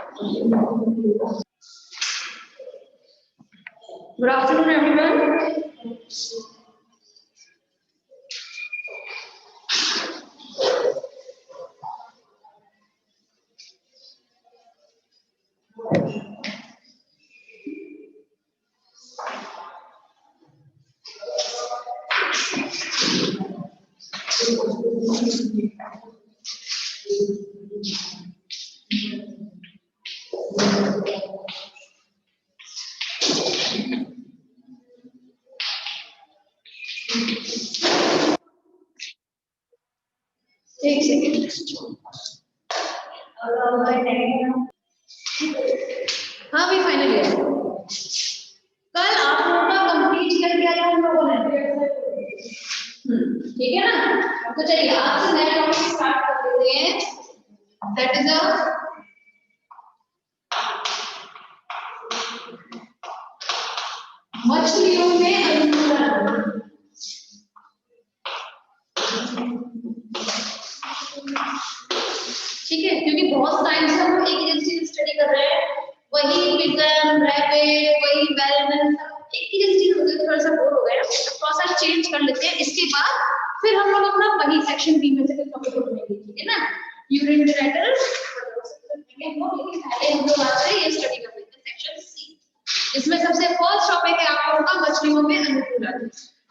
Good afternoon, everyone. एक second. हाँ भी फाइनल ईयर कल आप लोगों का कंप्लीट कर दिया था हम लोगों ने। ठीक है ना। तो चलिए आज से नया टॉपिक स्टार्ट कर देते हैं। दैट इज अ मछलियों में अनुकूलन। ठीक है, क्योंकि बहुत टाइम से हम एक ही चीज स्टडी कर रहे हैं, वही पिजन रैबिट वही वेलमन एक ही चीज हो गई, थोड़ा सा बोर हो गया। प्रोसेस चेंज कर लेते हैं, इसके बाद फिर हम लोग अपना वही सेक्शन बी में से कुछ टॉपिक उठाएंगे। ठीक है ना। यूरिन ब्लैडर पहले हम लोग आज ये स्टडी कर लेते हैं सेक्शन सी। इसमें सबसे फर्स्ट टॉपिक है आप लोगों का मछलियों में अनुकूलन।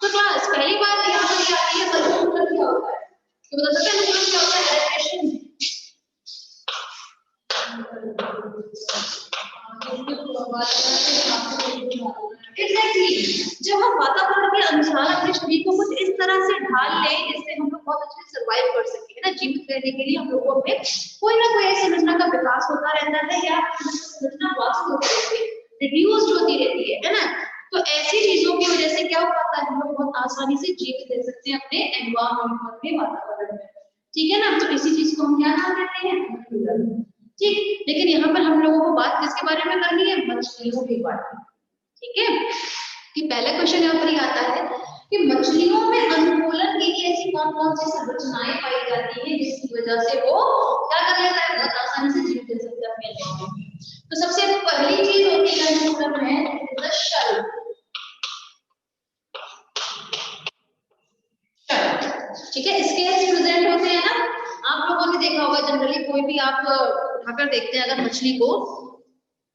तो क्लास पहली बात यहाँ पर क्या आती है, अनुकूलन क्या होता है? तो बता सकते हैं अनुकूलन क्या होता है? एडेप्टेशन। एग्जैक्टली, जब हम वातावरण के अनुसार अपने शरीर को कुछ इस तरह से ढाल लें जिससे हम लोग बहुत अच्छे से सर्वाइव कर सके, है ना। जीवित रहने के लिए हम लोगों में कोई ना कोई ऐसी संरचना का विकास होता रहता है या संरचना वास्तव होती है, रिड्यूस्ड होती रहती है ना। तो ऐसी चीजों की वजह से क्या हो पाता है, हम लोग बहुत आसानी से जीवित रह सकते हैं अपने एनवायरनमेंट में, वातावरण में। ठीक है ना। तो इसी चीज को हम क्या नाम देते हैं? ठीक। लेकिन यहाँ पर हम लोगों को बात किसके बारे में करनी है? मछलियों के बारे में। ठीक है। कि पहला क्वेश्चन यहाँ पर आता है कि मछलियों में अनुकूलन के लिए ऐसी कौन कौन सी संरचनाएं पाई जाती हैं जिसकी वजह से वो क्या कर लेता है, बहुत आसानी से जीवित रह सकता है। तो सबसे पहली चीज होती है अनुकूलन है शल। ठीक है, स्केल्स प्रेजेंट होते हैं ना। आप लोगों ने देखा होगा जनरली कोई भी आप उठाकर देखते हैं अगर मछली को,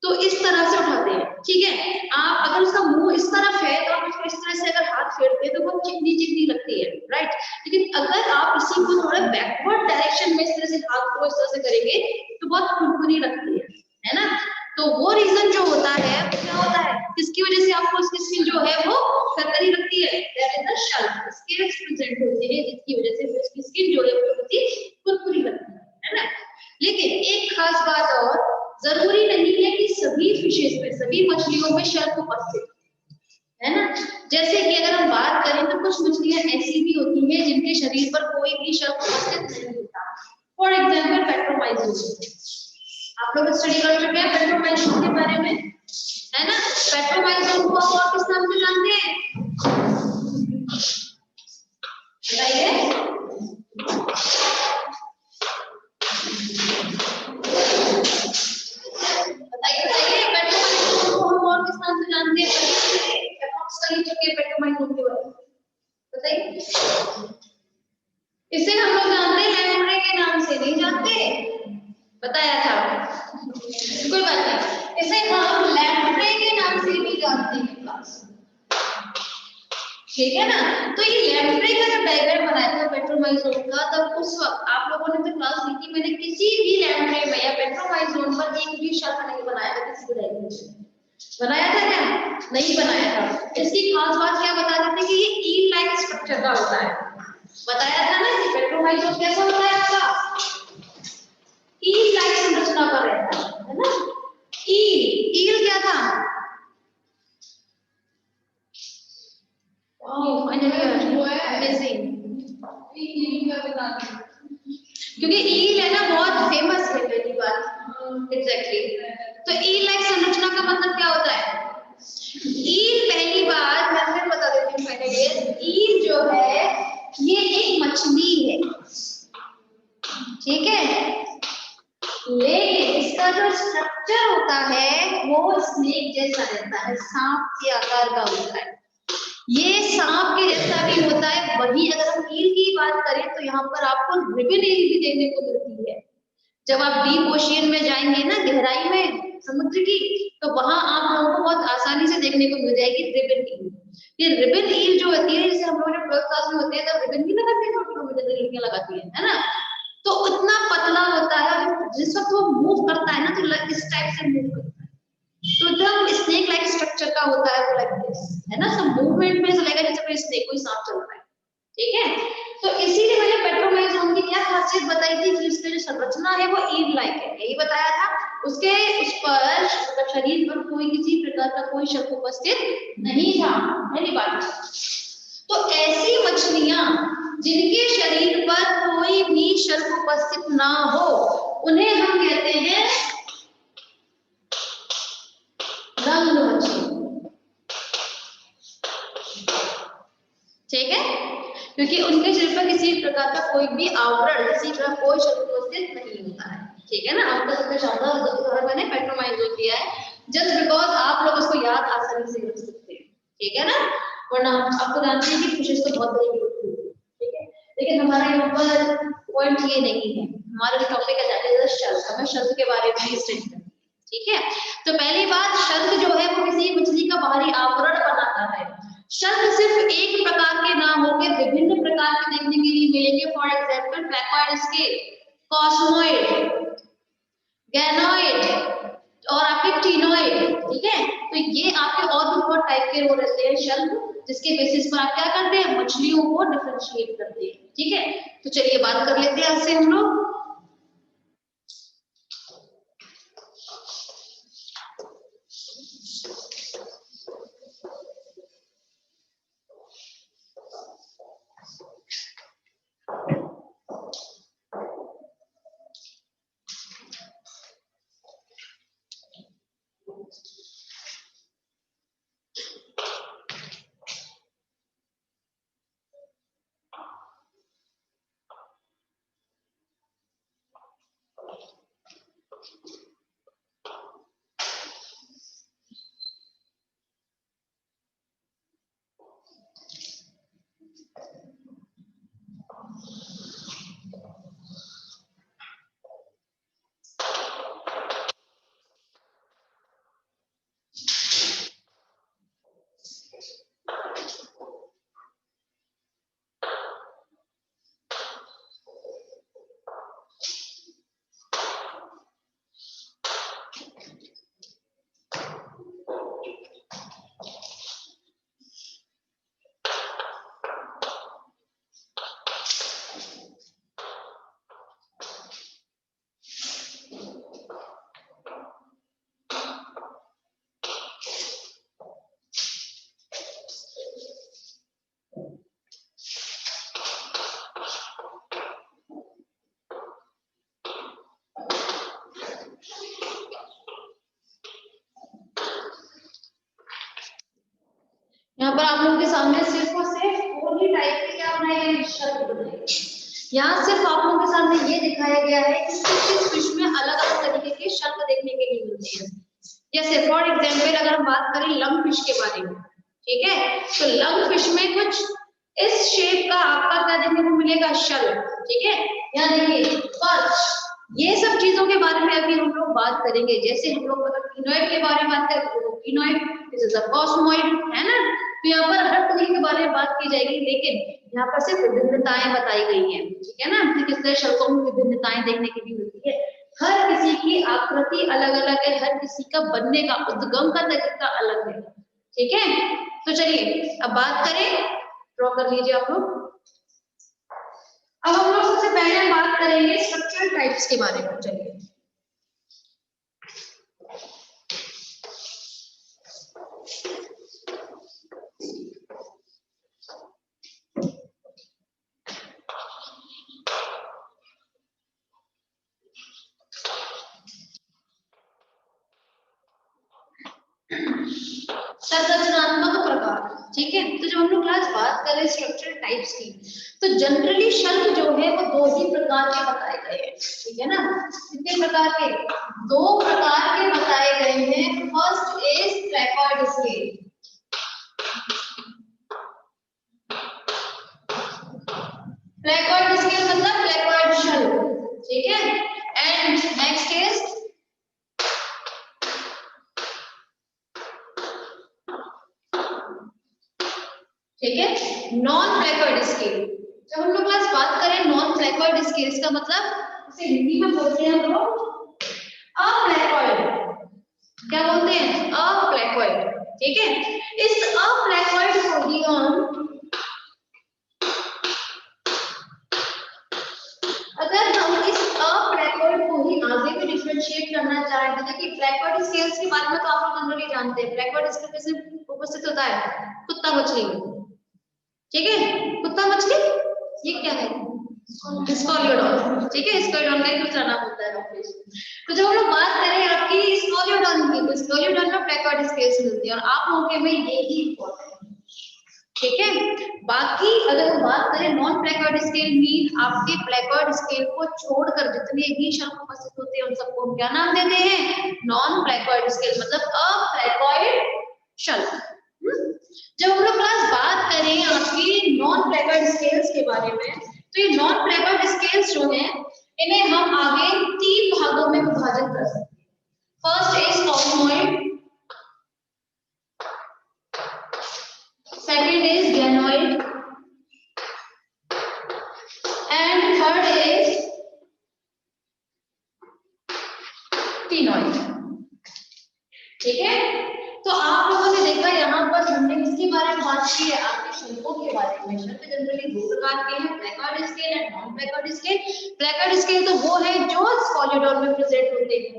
तो इस तरह से उठाते हैं। ठीक है। आप अगर उसका मुंह इस तरफ है तो आप उसको इस तरह से अगर हाथ फेरते हैं तो वो चिकनी चिकनी लगती है, राइट। लेकिन अगर आप इसी को थोड़ा बैकवर्ड डायरेक्शन में इस तरह से हाथ को इस तरह से करेंगे तो बहुत खुरखुरी लगती है ना। तो वो रीजन जो होता है क्या होता है, किसकी वजह से आपको उसकी स्किन जो है वो करकरी लगती है? That is the shell. Scales present होते हैं जिसकी वजह से उसकी स्किन जो है वो बहुत ही खुरखुरी लगती है ना। लेकिन एक खास बात और, जरूरी नहीं है कि सभी फिशेस में, सभी मछलियों में शेल उपस्थित है ना। जैसे कि अगर हम बात करें तो कुछ मछलियां ऐसी भी होती हैं जिनके शरीर पर कोई भी शेल उपस्थित नहीं होता। For example Petromyzon. आप लोग स्टडी कर चुके हैं पेट्रोमाइजोन के बारे में, है ना। पेट्रोमाइजोन को आप और किस नाम से जानते हैं बताइए? बताइए पेट्रोमाइजोन को हम और किस नाम से जानते हैं? अप्रॉक्स कर चुके हैं पेट्रोमाइजोन के बारे में, बताइए। इसे हम लोग जानते हैं लैम्प्रे के नाम से, नहीं जानते? बताया था, कोई बात नहीं। इसे हम लैम्प्रे के नाम से भी जानते हैं क्लास। ठीक है ना। तो ये लैम्प्रे का जब डायग्राम बनाया था पेट्रोमाइजोन का, तब उस वक्त आप लोगों ने तो क्लास ली थी, मैंने किसी भी लैम्प्रे में या पेट्रोमाइजोन पर एक भी शब्द नहीं बनाया था किसी भी डायग्राम में। बनाया था क्या? नहीं बनाया था। इसकी खास बात क्या बता देते कि ये ईल लाइक स्ट्रक्चर का होता है। बताया था ना कि पेट्रोमाइजोन कैसा होता है आपका? ईल लाइक संरचना का रहता है ना। ईल क्या था? क्योंकि ईल है ना बहुत फेमस है पहली बात। एग्जैक्टली। तो ईल लाइक संरचना का मतलब क्या होता है? ईल पहली बात मैं फिर बता देती हूँ, पहले ईल जो है ये एक मछली है, ठीक है। लेकिन इसका जो स्ट्रक्चर होता है वो स्नेक जैसा रहता है, सांप के आकार का होता है। ये सांप के जैसा भी होता है। वही अगर हम ईल की बात करें तो यहाँ पर आपको रिबन ईल भी देखने को मिलती है। जब आप डीप ओशियन में जाएंगे ना, गहराई में समुद्र की, तो वहां आप लोगों को बहुत आसानी से देखने को मिल जाएगी रिबन ईल। ये रिबन ईल जो होती है, जैसे हम लोग जब 12th क्लास में होते हैं तब रिबन भी लगाते हैं, छोटी छोटी लड़कियां लगाती है ना, तो उतना पतला होता है। जिस वक्त वो मूव करता है ना तो इस टाइप से मूव करता है, तो एकदम स्नेक लाइक स्ट्रक्चर का होता है वो, लाइक दिस है ना। सब मूवमेंट में ऐसा लगेगा जैसे कोई स्नेक, कोई सांप चल रहा है, ठीक है। तो इसीलिए मैंने पेट्रोमाइजोन की क्या खासियत बताई थी कि उसकी जो संरचना है वो ईल लाइक है, यही बताया था। उसके उस पर शरीर पर कोई किसी प्रकार का कोई शल्क उपस्थित नहीं था, पहली बात। तो ऐसी मछलियां जिनके शरीर पर कोई भी शल्क उपस्थित ना हो उन्हें हम कहते हैं रंग मछली, ठीक है, क्योंकि उनके शरीर पर किसी प्रकार का कोई भी आवरण, किसी का कोई शल्क उपस्थित नहीं होता है, ठीक है ना। आपका सबसे शानदार उदाहरण मैंने पेट्रोमाइजोन दिया है, जस्ट बिकॉज आप लोग उसको याद आसानी से रख सकते हैं, ठीक है ना। वरना आपको जानते हैं कि कोशिश तो बहुत बड़ी होती है, ठीक है। लेकिन हमारा यहाँ पर पॉइंट ये नहीं है, हमारा जो टॉपिक है दैट इज शल्क, हमें शल्क के बारे में ही स्टडी करना है, ठीक है। तो पहली बात, शल्क जो है वो किसी मछली का बाहरी आवरण बनाता है। शल्क सिर्फ एक प्रकार के ना होकर विभिन्न प्रकार के देखने के लिए मिलेंगे। फॉर एग्जांपल पैकॉइड स्केल, कॉस्मोइड, गैनोइड और आपके टीनोइड, ठीक है। तो ये आपके और भी बहुत टाइप के वो रहते हैं शल्क, जिसके बेसिस पर आप क्या करते हैं, मछलियों को डिफरेंशिएट करते हैं, ठीक है। तो चलिए बात कर लेते हैं इससे हम लोग। यहाँ पर आप लोगों के सामने सिर्फ और सिर्फ 4 ही टाइप के क्या बनाए शल्क बनाए। यहाँ सिर्फ आप लोगों के सामने ये दिखाया गया है कि किस फिश में अलग अलग तरीके के शल्क देखने के लिए मिलते हैं। जैसे फॉर एग्जांपल अगर हम बात करें लंग फिश के बारे में, ठीक है, तो लंग फिश में कुछ इस शेप का आपका क्या देखने को मिलेगा, शल्क, ठीक है। यहाँ देखिए पर्च, ये सब चीजों के बारे में अभी हम लोग बात करेंगे। जैसे हम लोग अगर टीनोइड के बारे में बात करें तो टीनोइड, दिस इज अ कॉस्मोइड, है ना। तो यहाँ पर हर तरीके के बारे में बात की जाएगी, लेकिन यहाँ पर सिर्फ विभिन्नताएं बताई गई हैं, ठीक है ना। किस तरह शल्कों में विभिन्नताएं देखने के लिए मिलती है, हर किसी की आकृति अलग अलग है, हर किसी का बनने का उद्गम का तरीका अलग है, ठीक है। तो चलिए अब बात करें, ड्रॉ कर लीजिए आप लोग। अब हम लोग सबसे पहले बात करेंगे स्ट्रक्चरल टाइप्स के बारे में। चलिए संरचनात्मक प्रकार, ठीक है। तो जब हम लोग क्लास बात करें स्ट्रक्चरल टाइप्स की, तो जनरली शल्क जो है वो दो ही प्रकार के बताए गए हैं, ठीक है ना। कितने प्रकार के? दो प्रकार के बताए गए हैं। फर्स्ट इज ट्रैपॉइड स्केल, ट्रैपॉइड स्केल मतलब ट्रैपॉइड शल्क, ठीक है। एंड नेक्स्ट इज ठीक है नॉन ट्रैपॉइड स्केल। जब हम लोग क्लास बात करें नॉन ट्रैपॉइड स्केल्स का मतलब इसे हिंदी में बोलते हैं हम लोग अप्लैकॉइड। क्या बोलते हैं? अप्लैकॉइड, ठीक है। इस अप्लैकॉइड को ही हम, अगर हम इस अप्लैकॉइड को ही आगे भी डिफरेंशिएट करना चाहें तो देखिए प्लैकॉइड स्केल्स के बारे में तो आप लोग जनरली जानते हैं। प्लैकॉइड स्केल में सिर्फ उपस्थित होता है कुत्ता मछली, ठीक है। कुत्ता मछली ये क्या है? स्कोलियोडॉन, ठीक है। स्कोलियोडॉन का एक दूसरा नाम होता है रॉकफिश। तो जब हम लोग बात करें आपकी स्कोलियोडॉन की, तो स्कोलियोडॉन में प्लैकॉइड स्केल्स मिलती है और आप लोगों के में यही इंपॉर्टेंट है, ठीक है। बाकी अगर हम बात करें नॉन प्लैकॉइड स्केल मीन आपके प्लैकॉइड स्केल को छोड़कर जितने भी शल्क उपस्थित होते हैं उन सबको हम क्या नाम देते हैं? नॉन प्लैकॉइड स्केल, मतलब अप्लैकॉइड शल्क। जब हम लोग क्लास बात करें आपकी नॉन प्लैकॉइड स्केल्स के बारे में, तो ये नॉन प्लैकॉइड स्केल्स जो हैं इन्हें हम आगे तीन भागों में विभाजित कर सकते हैं। First is cosmoid, second is ganoid and third is ctenoid, ठीक है। तो आप लोगों ने देखा यहाँ पर हमने किसके बारे में बात की है? आपके शल्कों के बारे में। शल्क जनरली दो प्रकार के हैं, placoid scale and non placoid scale. Placoid scale तो वो है जो स्कोलियोडॉन में प्रेजेंट होते हैं,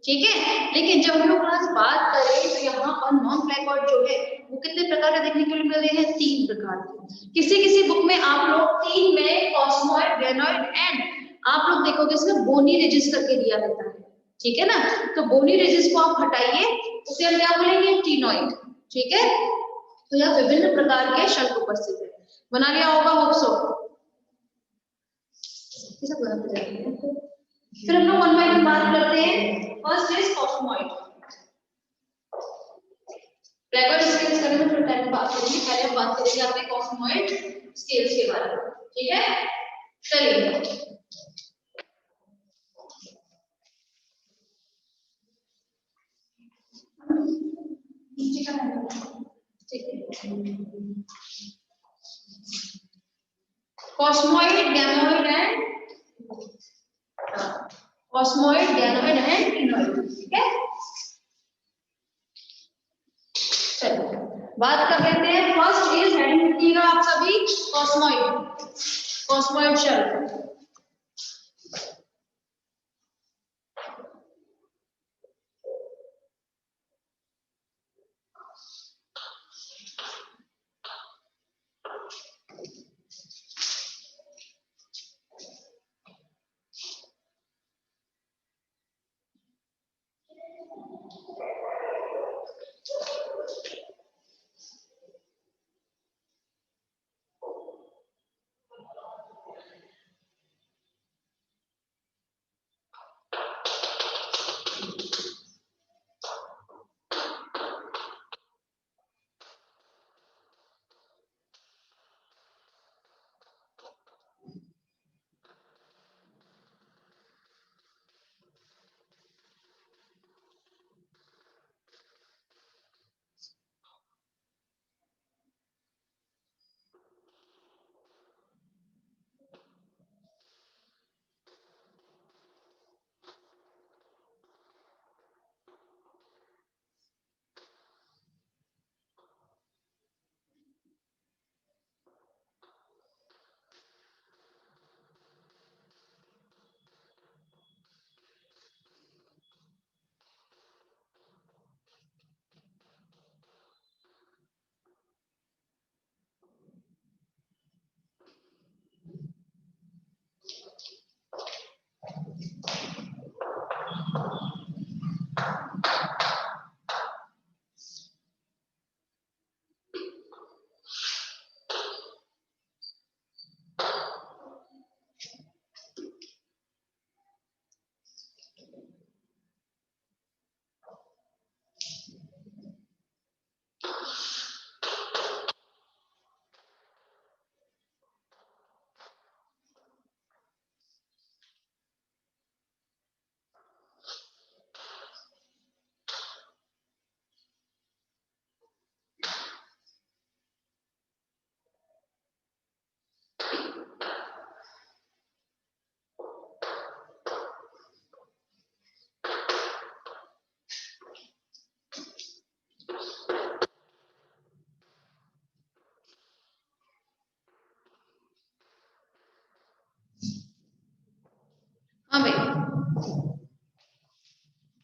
ठीक है। लेकिन जब हम लोग क्लास बात करें तो यहाँ पर नॉन प्लैकॉइड जो है वो कितने प्रकार के देखने को मिल रहे हैं? तीन प्रकार के। किसी किसी बुक में आप लोग तीन में कॉस्मोइड, गैनोइड एंड आप लोग देखोगे इसमें बोनी रिजिस करके दिया रहता है, ठीक है ना। तो बोनी रिजिस को आप हटाइए, उसे हम क्या बोलेंगे? क्टिनोइड, ठीक है। तो यह विभिन्न प्रकार के शल्क उपस्थित है। बना लिया होगा होप्सो। फिर हम लोग वन बाय वन बात करते हैं। First is cosmoid. Placoid scales करेंगे फिर पहले बात करेंगे, पहले हम बात करेंगे आपके कॉस्मोइड स्केल्स के बारे में, ठीक है। चलिए कॉस्मोइड, गैनोइड एंड कॉस्मोइड, गैनोइड एंड क्टिनोइड, ठीक है। चलिए बात कर लेते हैं। फर्स्ट इज हेडिंग लिखिएगा आप सभी, कॉस्मोइड, कॉस्मोइड शल्क।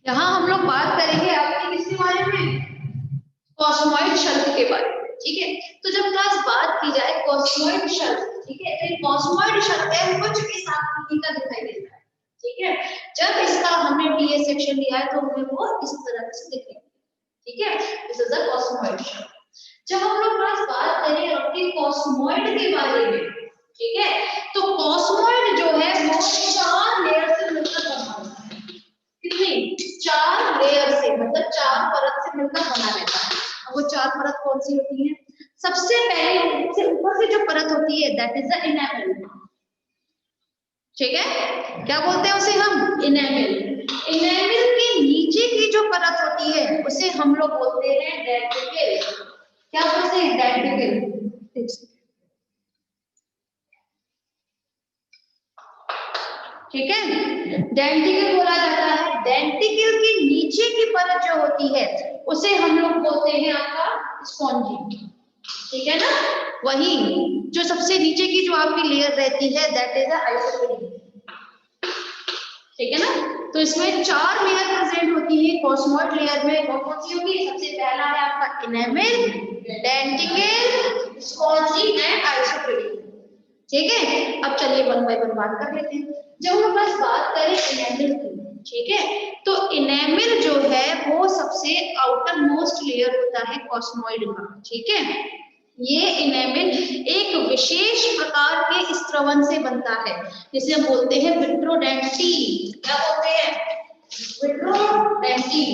यहाँ हम लोग बात करेंगे आपके किसके बारे में, कॉस्मॉइड शल्क के बारे में, ठीक है। तो जब क्लास बात की जाए कॉस्मॉइड शल्क, ठीक है, तो कॉस्मॉइड शल्क है कुछ इस आकृति का दिखाई देता है, ठीक है। जब इसका हमने टीए सेक्शन लिया है तो हमें वो इस तरह से दिखेगा, ठीक है। दिस इज द कॉस्मॉइड शल्क। जब हम लोग क्लास बात करें आपके कॉस्मॉइड के बारे में, ठीक है, तो कॉस्मॉइड जो है वो 4 लेयर से मिलकर बना होता है। कितनी? 4 लेयर से, मतलब 4 परत से मिलकर बना रहता है। अब वो 4 परत कौन सी होती है? सबसे पहले से ऊपर से जो परत होती है दैट इज द इनेमल, ठीक है। क्या बोलते हैं उसे हम? इनेमल। इनेमल के नीचे की जो परत होती है उसे हम लोग बोलते हैं डेंटिकल। क्या बोलते हैं? डेंटिकल, ठीक है। डेंटिकल बोला जाता है। डेंटिकल के नीचे की परत जो होती है उसे हम लोग बोलते हैं आपका स्पॉन्जी, ठीक है ना। वही जो सबसे नीचे की जो आपकी लेयर रहती है दैट इज द आइसोक्लेरिक, ठीक है ना। तो इसमें 4 लेयर प्रेजेंट होती है कॉस्मॉइड लेयर में। कौन कौन सी होगी? सबसे पहला है आपका इनेमल, डेंटिकल, स्पॉन्जी एंड आइसोक्लेरिक, ठीक है। अब चलिए वन बाय वन बात कर लेते हैं। जब हम बस बात करें इनेमल की, ठीक है, तो इनेमल जो है वो सबसे आउटर मोस्ट लेयर होता है कॉस्मॉइड का, ठीक है। ये इनेमल एक विशेष प्रकार के स्त्रवन से बनता है जिसे हम बोलते हैं विट्रोडेंटी। क्या बोलते हैं? विट्रोडेंटी,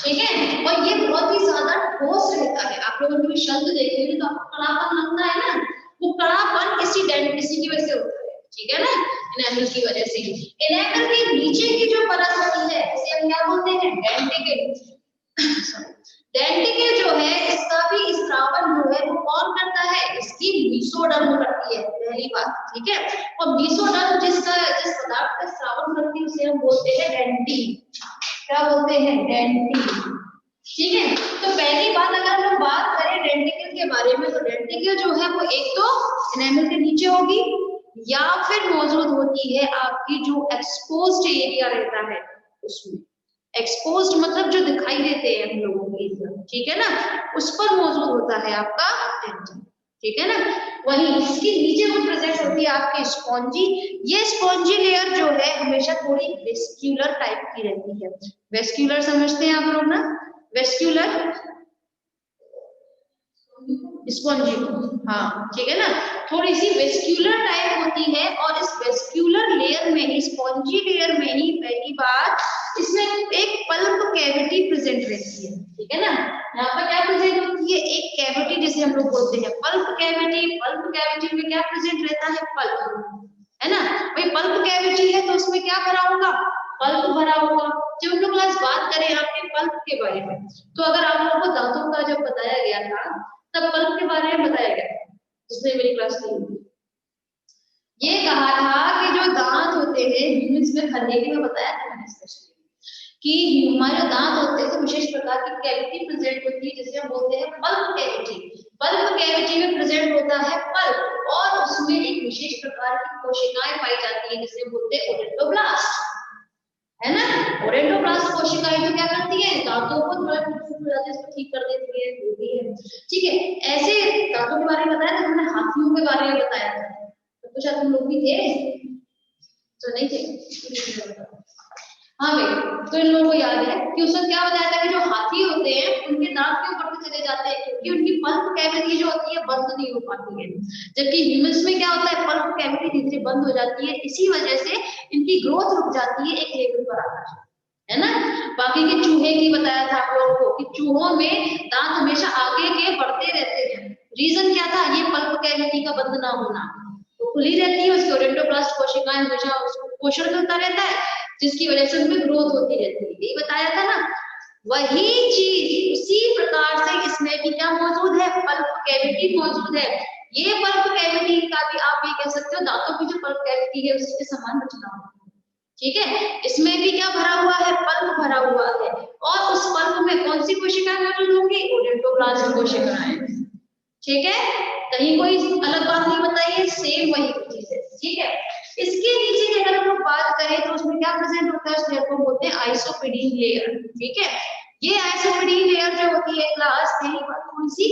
ठीक है। और ये बहुत ही ज्यादा ठोस रहता है। आप लोगों ने शब्द देखे होंगे तो आपको कड़ापन लगता है ना, वो कड़ापन इसी डेंटिसी की वजह से होता है, ठीक है ना, इनेमल की वजह से। इनेमल के नीचे की जो परत होती है इसे हम क्या बोलते हैं? डेंटिकल। डेंटिकल जो है इसका भी स्त्रावन जो है वो कौन करता है? इसकी मीसोडर्म करती है, पहली बात, ठीक है। और मीसोडर्म जिस पदार्थ का स्त्रावन करती है उसे हम बोलते हैं डेंटी। क्या बोलते हैं? डेंटी, ठीक है। तो पहली बात अगर हम बात करें डेंटिकल के बारे में तो डेंटिकल जो है वो एक तो इनेमल के नीचे होगी या फिर मौजूद होती है आपकी जो एक्सपोज्ड एरिया रहता है उसमें। एक्सपोज्ड मतलब जो दिखाई देते हैं हम लोगों को एरिया, ठीक है ना, उस पर मौजूद होता है आपका डेंटिकल, ठीक है ना। वही इसके नीचे वो प्रेजेंट होती है आपकी स्पॉन्जी। ये स्पॉन्जी लेयर जो है हमेशा थोड़ी वेस्क्यूलर टाइप की रहती है। वेस्क्यूलर समझते हैं आप लोग ना? वेस्क्यूलर स्पॉन्जी, हाँ, ठीक है ना, थोड़ी सी वेस्क्यूलर टाइप होती है। और इस वेस्क्यूलर लेयर में ही, स्पॉन्जी लेयर में ही पहली बात इसमें एक पल्प कैविटी प्रेजेंट रहती है, ठीक है ना। यहाँ पर क्या प्रेजेंट होती है? एक कैविटी जिसे हम लोग बोलते हैं पल्प कैविटी। पल्प कैविटी में क्या प्रेजेंट रहता है? पल्प, है ना। भाई पल्प कैविटी है तो उसमें क्या भरा होगा? पल्प भरा होगा। जब हम लोग आज बात करें आपके पल्प के बारे में तो अगर आप लोगों को दांतों का जब बताया गया था तब पल्प के बारे में बताया गया, जिसने मेरी क्लास ली, ये कहा था कि जो दांत होते हैं ह्यूमंस में खरने के में बताया था मैंने स्पेशली कि हमारे दांत होते हैं तो विशेष प्रकार की कैविटी प्रेजेंट होती है जिसे हम बोलते हैं पल्प कैविटी। पल्प कैविटी में प्रेजेंट होता है पल्प और उसमें एक विशेष प्रकार की कोशिकाएं पाई जाती है जिसे बोलते हैं ओडेंटोब्लास्ट, है ना। ओडेंटोब्लास्ट कोशिकाएं तो क्या करती है? दांतों को थोड़ा इसको ठीक कर देती है, होती है, ठीक है। ऐसे दांतों के बारे में बताया था हमने, हाथियों के बारे में बताया था, तो शायद तुम लोग भी थे तो नहीं थे। हाँ भाई, तो इन लोगों को याद है कि उसमें क्या बताया था कि जो हाथी होते हैं उनके दांत क्यों बढ़ते चले जाते हैं? क्योंकि उनकी पल्प कैविटी जो होती है बंद नहीं हो पाती है। जबकि ह्यूमंस में क्या होता है? पल्प कैविटी धीरे धीरे बंद हो जाती है, इसी वजह से इनकी ग्रोथ रुक जाती है एक लेवल पर आकर, है ना। बाकी के चूहे की बताया था आप लोगों को कि चूहों में दांत हमेशा आगे के बढ़ते रहते हैं। रीजन क्या था? ये पल्प कैविटी का बंद ना होना, तो खुली रहती है, उसकी ओडेंटोब्लास्ट कोशिकाएं हमेशा उसको पोषण मिलता रहता है जिसकी वजह से उनमें ग्रोथ होती रहती है। यही बताया था ना। वही चीज उसी प्रकार से इसमें भी क्या मौजूद है? पल्प कैविटी मौजूद है। ये पल्प कैविटी का भी आप ये कह सकते हो दांतों की जो पल्प कैविटी है उसके समान रचना होती है, ठीक है। इसमें भी क्या भरा हुआ है? पल्प भरा हुआ है। और उस पल्प में कौन सी कोशिकाएं मौजूद होंगी? ओडेंटोब्लास्ट कोशिकाएं, ठीक है। कहीं कोई अलग बात नहीं बताई है, सेम वही चीज है, ठीक है। इसके नीचे की अगर हम लोग बात करें तो उसमें क्या प्रेजेंट होता है, उस लेयर को बोलते हैं आइसोप्रीडीन लेयर। ठीक है, ये आइसोप्रीडीन लेयर जो होती है क्लास, पहली बात थोड़ी सी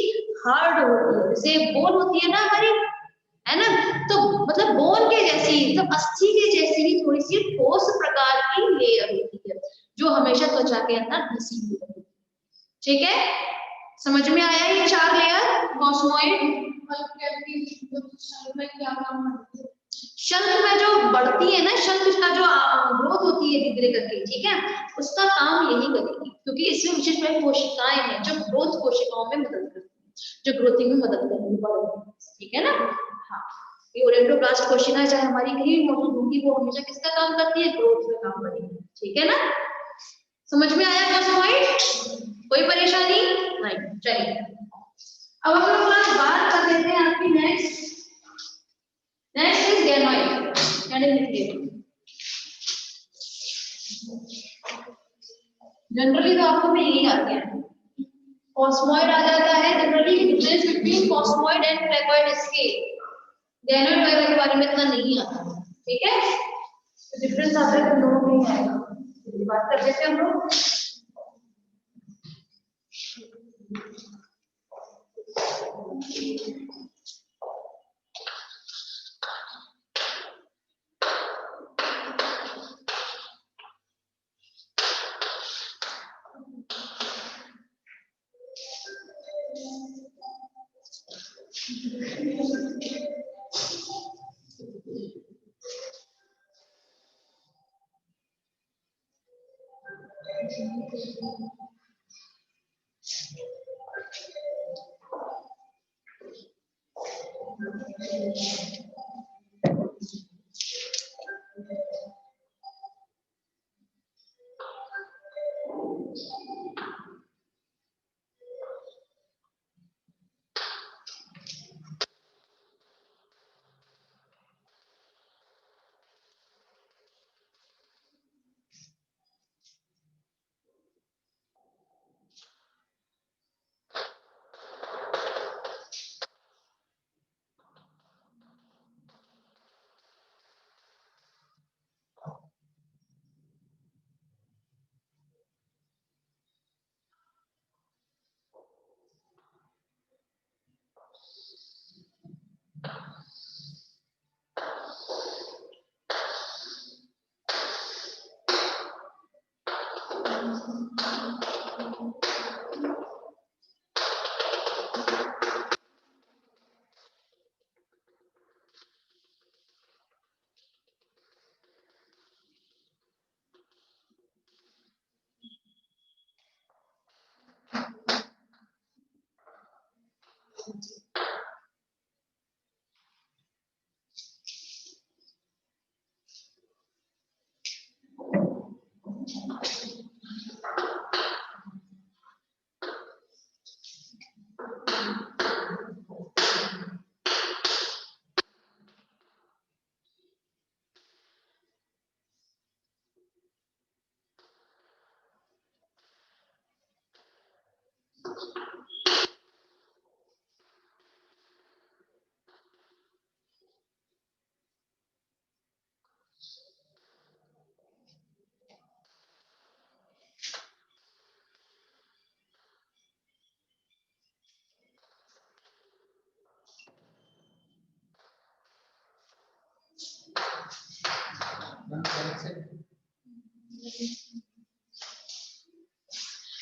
हार्ड होती है, जैसे बोन होती है ना हमारी, है ना, तो मतलब बोन के जैसी, मतलब अस्थि के जैसी ही थोड़ी सी ठोस प्रकार की लेयर होती है जो हमेशा त्वचा के अंदर धसी हुई रहती है। ठीक है, समझ में आया ये 4 लेयर कॉस्मोइड। शल्क में जो बढ़ती है ना, शल्क का जो ग्रोथ होती है धीरे करके, ठीक है, उसका काम यही करेगी, क्योंकि इसमें विशेष कोशिकाएं हैं जो ग्रोथ कोशिकाओं में मदद करती है, जो ग्रोथिंग में मदद करती है। ठीक है ना, हाँ, ये ओडेंटोब्लास्ट कोशिकाएं चाहे हमारी कहीं भी मौजूद होगी, वो हमेशा किसका काम करती है, ग्रोथ का काम करेगी। ठीक है ना, समझ में आया कॉस्मोइड, कोई परेशानी नहीं। चलिए अब हम लोग बात कर लेते हैं आपकी नेक्स्ट इज गैनोइड, यानी लिखिए जनरली तो आपको में यही आते हैं, कॉस्मोइड आ जाता है generally, difference between cosmoid and placoid scale, ganoid वगैरह के बारे में इतना नहीं आता। ठीक है, तो डिफरेंस आता है तो नोट नहीं आएगा, बात कर लेते हैं हम लोग।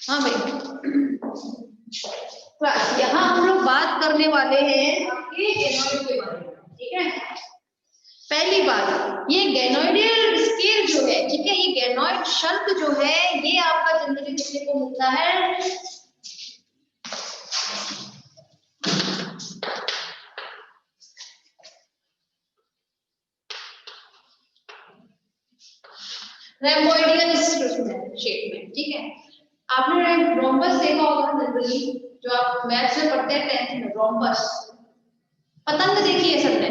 हाँ भाई, यहाँ हम लोग बात करने वाले हैं आपके गैनोइड के बारे में। ठीक है, पहली बात, ये गैनोइडल स्केल जो है, ठीक है, ये गैनोइड शल्क जो है, ये आपका जनरली देखने को मिलता है रैम्बोइडियल शेप में। ठीक है, आपने रोम्बस देखा होगा जनरली, जो आप मैथ्स में पढ़ते हैं 10th में, रोम्बस पतंग देखी है सबने,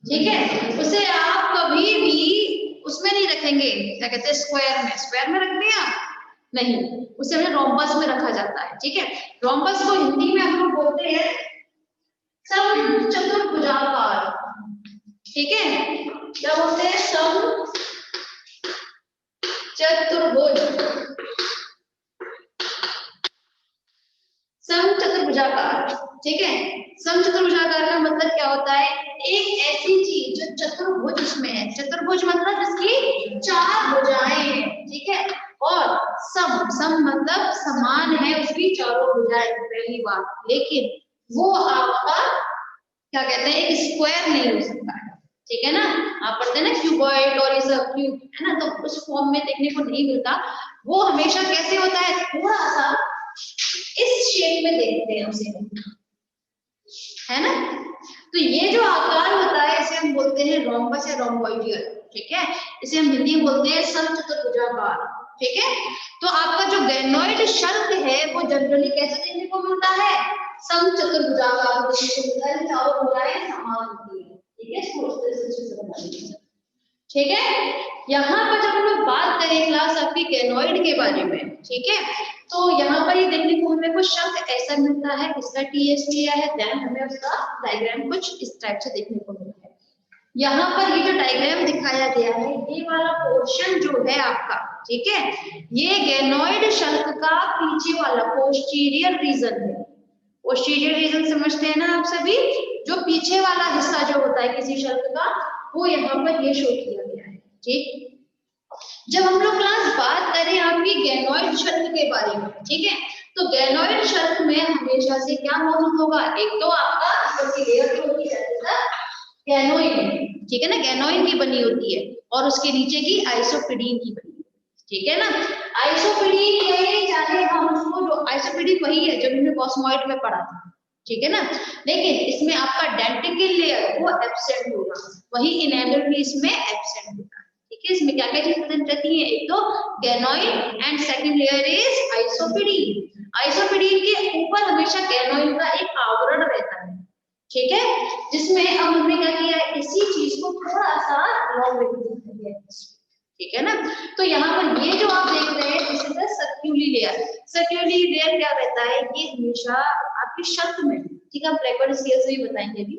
ठीक है, उसे आप कभी भी उसमें नहीं रखेंगे, क्या कहते हैं, स्क्वायर में रख दिया, नहीं, उसे हमें रोम्बस में रखा जाता है। ठीक है, रोम्बस को हिंदी में हम लोग बोलते हैं समचतुर्भुजाकार। ठीक है, क्या बोलते हैं, सम चतुर्भुज, समचतुर्भुजाकार। ठीक है, समचतुर्भुजाकार का मतलब क्या होता है, एक ऐसी चीज जो चतुर्भुज में है, चतुर्भुज मतलब जिसकी 4 भुजाएं हैं। ठीक है, और सम, सम मतलब समान है उसकी चारों भुजाएं, पहली बात। लेकिन वो आपका क्या कहते हैं, एक स्क्वायर नहीं हो सकता है। ठीक है ना, आप पढ़ते हैं ना क्यूबॉइड और ये सब क्यूब, है ना, तो उस फॉर्म में देखने को नहीं मिलता। वो हमेशा कैसे होता है, थोड़ा सा इस शेप में देखते हैं उसे, है ना। तो ये जो आकार होता है इसे हम बोलते हैं रोम्बस या रोम्बोइडियल। ठीक है, इसे हम हिंदी में बोलते हैं समचतुर्भुजाकार। ठीक है, तो आपका जो गैनोइड शल्क है वो जनरली कैसे देखने को मिलता है, समचतुर्भुजाकार देखने को मिलता है, चारों भुजाएं समान होती है। ठीक है, इसको उस तरह से समझ लीजिए। ठीक है, यहाँ पर जब हम लोग बात करें क्लास आपकी गैनोइड के बारे में, ठीक है, तो यहाँ पर ये देखने को हमें कुछ शब्द ऐसा मिलता है, इसका टीएस लिया है, देन हमें उसका डायग्राम कुछ इस टाइप से देखने को मिलता है। यहाँ पर ये जो डायग्राम दिखाया गया है, ये वाला पोर्शन जो है आपका, ठीक है, ये गैनोइड शल्क का पीछे वाला पोस्टीरियर रीजन है। पोस्टीरियर रीजन समझते हैं ना आप सभी, जो पीछे वाला हिस्सा जो होता है किसी शल्क का, वो यहाँ पर ये शो किया गया है। ठीक, जब हम लोग क्लास बात करें आपकी गैनोइड शल्क के बारे में, ठीक है, तो गैनोइड शल्क में हमेशा से क्या मौजूद होगा, एक तो आपका ऊपर की लेयर जो होती है गैनोइन, ठीक है ना, गैनोइन की बनी होती है, और उसके नीचे की आइसोप्रीडीन की बनी है। ठीक है ना, आइसोप्रीडीन ये जाने हम उसको, जो आइसोप्रीडीन वही है जो हमने कॉस्मोइड में पढ़ा था। ठीक है ना, लेकिन इसमें आपका डेंटिकल लेयर वो एब्सेंट होगा, वही इनेमल भी इसमें एब्सेंट होगा। ठीक है, इसमें क्या क्या चीज प्रेजेंट रहती है, एक तो गैनोइन एंड सेकंड लेयर इज आइसोप्रीडीन। आइसोप्रीडीन के ऊपर हमेशा गैनोइन का एक आवरण रहता है। ठीक है, जिसमें अब हमने क्या किया है, इसी चीज को थोड़ा सा लॉन्ग में दिया है। ठीक है ना, तो यहाँ पर ये जो आप देख रहे हैं this is the circulatory layer. Circulatory layer क्या रहता है, ये हमेशा आपकी शल्क में, ठीक है, हम ब्लैकबोर्ड स्केल से भी बताएंगे अभी,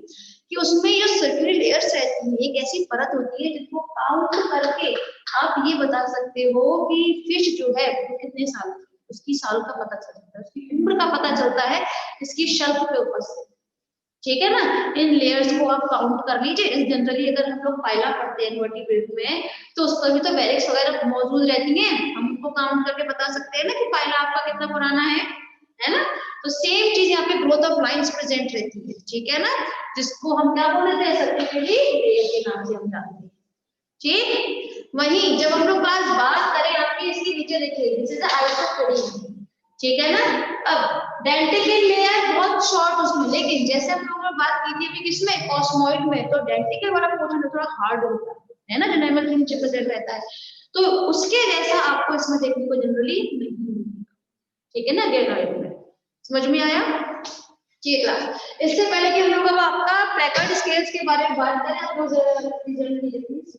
कि उसमें जो सर्क्यूलरी लेयर्स रहती है, एक ऐसी परत होती है जिसको काउंट करके आप ये बता सकते हो कि फिश जो है वो कितने साल की, उसकी साल का पता चलता है, उसकी उम्र का पता चलता है इसकी शल्क के ऊपर से। ठीक है ना, इन लेयर्स को आप काउंट कर लीजिए। जनरली अगर हम लोग फाइला पढ़ते हैं इन्वर्टिब्रेट में, तो उस पर भी तो वेरिक्स वगैरह मौजूद रहती हैं, हम उनको काउंट करके बता सकते हैं ना कि फाइला आपका कितना पुराना है ना। तो सेम चीज यहाँ पे ग्रोथ ऑफ लाइंस प्रेजेंट रहती है। ठीक है ना, जिसको हम क्या बोल देते हैं, सर्क्यूलरी लेयर के नाम से हम जानते हैं। ठीक, वही जब हम लोग क्लास बात करें आपकी, इसके नीचे देखिए दिस इज आइसोप्रीडीन। ठीक है ना, अब डेंटिकल लेयर बहुत शॉर्ट उसमें, लेकिन जैसे हम लोगों ने बात की थी अभी किसमें, कॉस्मोइड में, तो डेंटिकल वाला पोर्शन थोड़ा हार्ड होता है ना, जो एनिमल के नीचे प्रेजेंट रहता है, तो उसके जैसा आपको इसमें देखने को जनरली नहीं मिलेगा। ठीक है ना, गैनोइड में। समझ में आया? ठीक क्लास, इससे पहले कि हम लोग अब आपका पैकर्ड स्केल्स के बारे में बात करें, आपको जरा रिजल्ट की देखिए।